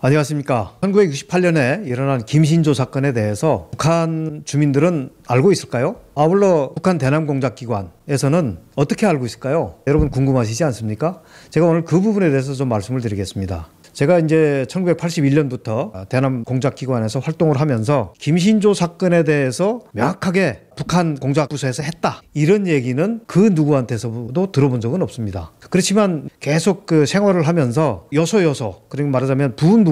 안녕하십니까. 1968년에 일어난 김신조 사건에 대해서 북한 주민들은 알고 있을까요? 아울러 북한 대남공작기관에서는 어떻게 알고 있을까요? 여러분 궁금하시지 않습니까? 제가 오늘 그 부분에 대해서 좀 말씀을 드리겠습니다. 제가 이제 1981년부터 대남공작기관에서 활동을 하면서 김신조 사건에 대해서 명확하게 북한 공작부서에서 했다, 이런 얘기는 그 누구한테서도 들어본 적은 없습니다. 그렇지만 계속 그 생활을 하면서 요소 그리고 말하자면 부분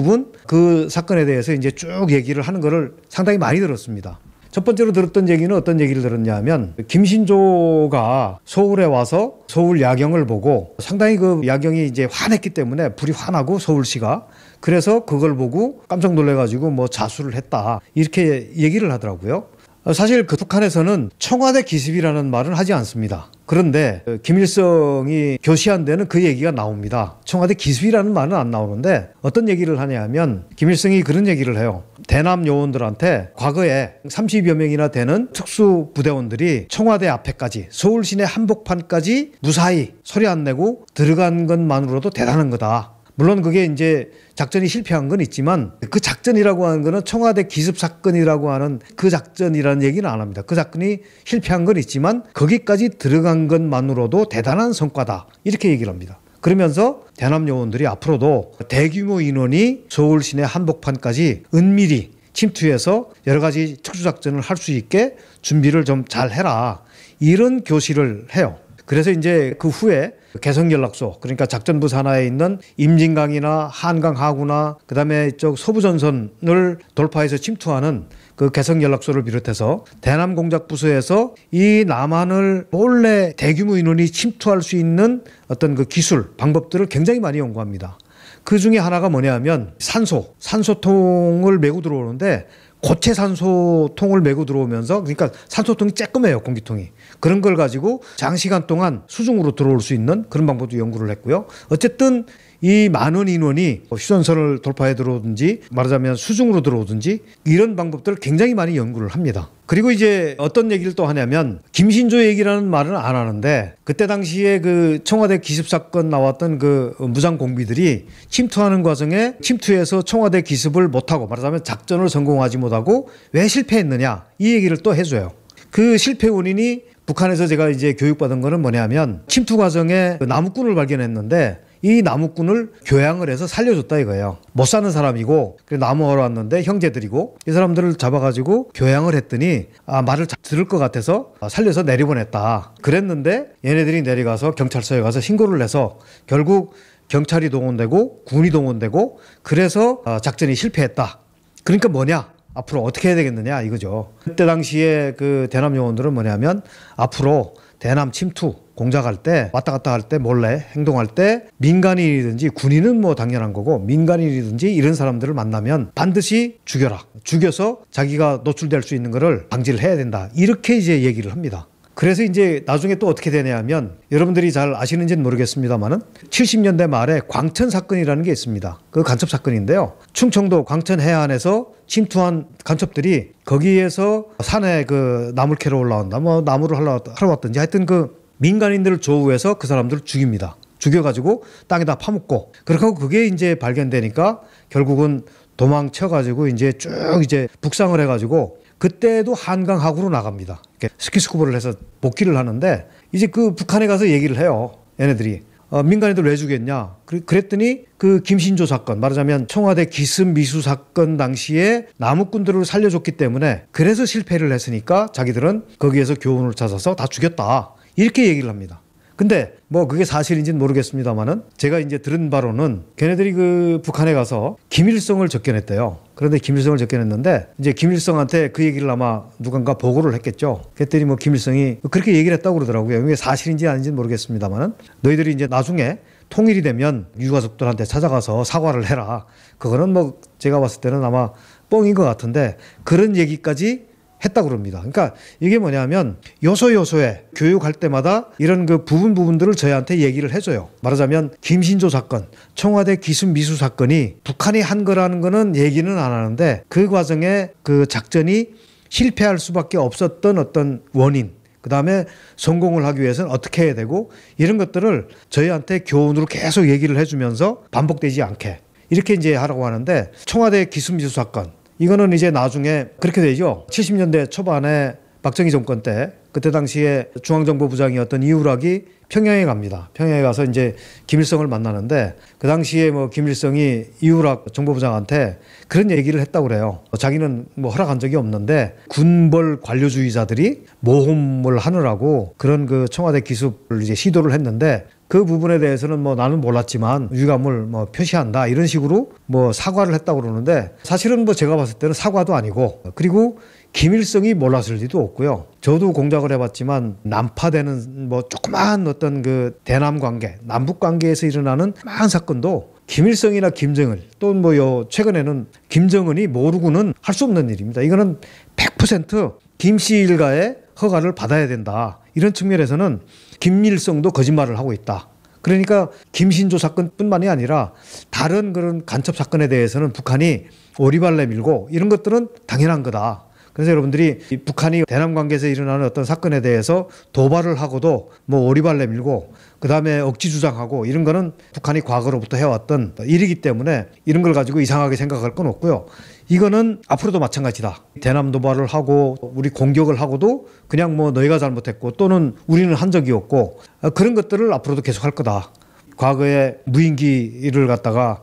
그 사건에 대해서 이제 쭉 얘기를 하는 거를 상당히 많이 들었습니다. 첫 번째로 들었던 얘기는 어떤 얘기를 들었냐 하면, 김신조가 서울에 와서 서울 야경을 보고 상당히 그 야경이 이제 환했기 때문에 불이 환하고 서울시가, 그래서 그걸 보고 깜짝 놀래가지고 뭐 자수를 했다, 이렇게 얘기를 하더라고요. 사실 그 북한에서는 청와대 기습이라는 말은 하지 않습니다. 그런데 김일성이 교시한 데는 그 얘기가 나옵니다. 청와대 기습이라는 말은 안 나오는데 어떤 얘기를 하냐 하면, 김일성이 그런 얘기를 해요. 대남 요원들한테 과거에 30여 명이나 되는 특수부대원들이 청와대 앞에까지, 서울 시내 한복판까지 무사히 소리 안 내고 들어간 것만으로도 대단한 거다. 물론 그게 이제 작전이 실패한 건 있지만, 그 작전이라고 하는 거는 청와대 기습 사건이라고 하는 그 작전이라는 얘기는 안 합니다. 그 사건이 실패한 건 있지만 거기까지 들어간 것만으로도 대단한 성과다, 이렇게 얘기를 합니다. 그러면서 대남 요원들이 앞으로도 대규모 인원이 서울 시내 한복판까지 은밀히 침투해서 여러 가지 특수작전을 할 수 있게 준비를 좀 잘 해라, 이런 교시를 해요. 그래서 이제 그 후에 개성연락소, 그러니까 작전부 산하에 있는 임진강이나 한강 하구나 그다음에 이쪽 서부전선을 돌파해서 침투하는 그 개성연락소를 비롯해서 대남공작부서에서 이 남한을 몰래 대규모 인원이 침투할 수 있는 어떤 그 기술, 방법들을 굉장히 많이 연구합니다. 그 중에 하나가 뭐냐 하면 산소통을 메고 들어오는데, 고체 산소통을 메고 들어오면서, 그러니까 산소통이 쬐끔해요, 공기통이. 그런 걸 가지고 장시간 동안 수중으로 들어올 수 있는 그런 방법도 연구를 했고요. 어쨌든 이 많은 인원이 휴전선을 돌파해 들어오든지 말하자면 수중으로 들어오든지 이런 방법들을 굉장히 많이 연구를 합니다. 그리고 이제 어떤 얘기를 또 하냐면, 김신조 얘기라는 말은 안 하는데, 그때 당시에 그 청와대 기습 사건 나왔던 그 무장 공비들이 침투하는 과정에 침투해서 청와대 기습을 못하고, 말하자면 작전을 성공하지 못하고 왜 실패했느냐, 이 얘기를 또 해줘요. 그 실패 원인이 북한에서 제가 이제 교육받은 거는 뭐냐면, 침투 과정에 나무꾼을 발견했는데 이 나무꾼을 교양을 해서 살려줬다 이거예요. 못 사는 사람이고 나무하러 왔는데 형제들이고, 이 사람들을 잡아가지고 교양을 했더니 말을 잘 들을 것 같아서 살려서 내려보냈다. 그랬는데 얘네들이 내려가서 경찰서에 가서 신고를 해서 결국 경찰이 동원되고 군이 동원되고, 그래서 작전이 실패했다. 그러니까 뭐냐, 앞으로 어떻게 해야 되겠느냐 이거죠. 그때 당시에 그 대남 요원들은 뭐냐면, 앞으로 대남 침투 공작할 때, 왔다 갔다 할 때, 몰래 행동할 때 민간인이든지, 군인은 뭐 당연한 거고 민간인이든지 이런 사람들을 만나면 반드시 죽여라. 죽여서 자기가 노출될 수 있는 거를 방지를 해야 된다, 이렇게 이제 얘기를 합니다. 그래서 이제 나중에 또 어떻게 되냐면, 여러분들이 잘 아시는지는 모르겠습니다만은 70년대 말에 광천 사건이라는 게 있습니다. 그 간첩 사건인데요. 충청도 광천 해안에서 침투한 간첩들이 거기에서 산에 그 나물 캐러 올라온다, 뭐 나무를 하러 왔든지 하여튼 그 민간인들을 조우해서 그 사람들을 죽입니다. 죽여가지고 땅에다 파묻고, 그렇게 하고 그게 이제 발견되니까 결국은 도망쳐가지고 이제 쭉 이제 북상을 해가지고, 그때도 한강 하구로 나갑니다. 스키스쿠버를 해서 복귀를 하는데, 이제 그 북한에 가서 얘기를 해요. 얘네들이 민간인들 왜 죽였냐 그랬더니, 그 김신조 사건, 말하자면 청와대 기습 미수 사건 당시에 나무꾼들을 살려줬기 때문에, 그래서 실패를 했으니까 자기들은 거기에서 교훈을 찾아서 다 죽였다, 이렇게 얘기를 합니다. 근데 뭐 그게 사실인지는 모르겠습니다만은, 제가 이제 들은 바로는 걔네들이 그 북한에 가서 김일성을 접견했대요. 그런데 김일성을 접견했는데, 이제 김일성한테 그 얘기를 아마 누군가 보고를 했겠죠. 그랬더니 뭐 김일성이 그렇게 얘기를 했다고 그러더라고요. 이게 사실인지 아닌지는 모르겠습니다만은, 너희들이 이제 나중에 통일이 되면 유가족들한테 찾아가서 사과를 해라. 그거는 뭐 제가 봤을 때는 아마 뻥인 것 같은데, 그런 얘기까지 했다고 그럽니다. 그러니까 이게 뭐냐면, 요소에 교육할 때마다 이런 그 부분들을 저희한테 얘기를 해줘요. 말하자면 김신조 사건, 청와대 기습 미수 사건이 북한이 한 거라는 거는 얘기는 안 하는데, 그 과정에 그 작전이 실패할 수밖에 없었던 어떤 원인, 그 다음에 성공을 하기 위해서는 어떻게 해야 되고, 이런 것들을 저희한테 교훈으로 계속 얘기를 해주면서 반복되지 않게 이렇게 이제 하라고 하는데 청와대 기습미수 사건 이거는 이제 나중에 그렇게 되죠. 70년대 초반에 박정희 정권 때 그때 당시에 중앙정보부장이었던 이우락이 평양에 갑니다. 평양에 가서 이제 김일성을 만나는데 그 당시에 뭐 김일성이 이우락 정보부장한테 그런 얘기를 했다고 그래요. 자기는 뭐 허락한 적이 없는데 군벌 관료주의자들이 모험을 하느라고 그런 그 청와대 기습을 이제 시도를 했는데 그 부분에 대해서는 뭐 나는 몰랐지만 유감을 뭐 표시한다 이런 식으로 뭐 사과를 했다고 그러는데 사실은 뭐 제가 봤을 때는 사과도 아니고 그리고 김일성이 몰랐을 리도 없고요. 저도 공작을 해봤지만 난파되는 뭐 조그마한 어떤 그 대남 관계, 남북 관계에서 일어나는 많은 사건도 김일성이나 김정일 또 뭐 최근에는 김정은이 모르고는 할 수 없는 일입니다. 이거는 100% 김씨 일가의 허가를 받아야 된다. 이런 측면에서는 김일성도 거짓말을 하고 있다. 그러니까 김신조 사건뿐만이 아니라 다른 그런 간첩 사건에 대해서는 북한이 오리발 내밀고 이런 것들은 당연한 거다. 그래서 여러분들이 북한이 대남 관계에서 일어나는 어떤 사건에 대해서 도발을 하고도 뭐 오리발 내밀고 그다음에 억지 주장하고 이런 거는 북한이 과거로부터 해왔던 일이기 때문에 이런 걸 가지고 이상하게 생각할 건 없고요. 이거는 앞으로도 마찬가지다. 대남 도발을 하고 우리 공격을 하고도 그냥 뭐 너희가 잘못했고 또는 우리는 한 적이 없고 그런 것들을 앞으로도 계속할 거다. 과거에 무인기를 갖다가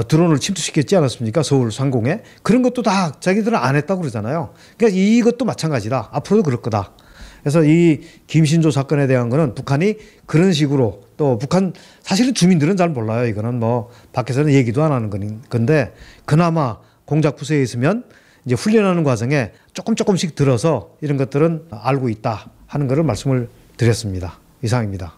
드론을 침투시켰지 않았습니까? 서울 상공에. 그런 것도 다 자기들은 안 했다고 그러잖아요. 그러니까 이것도 마찬가지다. 앞으로도 그럴 거다. 그래서 이 김신조 사건에 대한 거는 북한이 그런 식으로 또 북한 사실은 주민들은 잘 몰라요. 이거는 뭐 밖에서는 얘기도 안 하는 건데 그나마 공작부서에 있으면 이제 훈련하는 과정에 조금씩 들어서 이런 것들은 알고 있다 하는 것을 말씀을 드렸습니다. 이상입니다.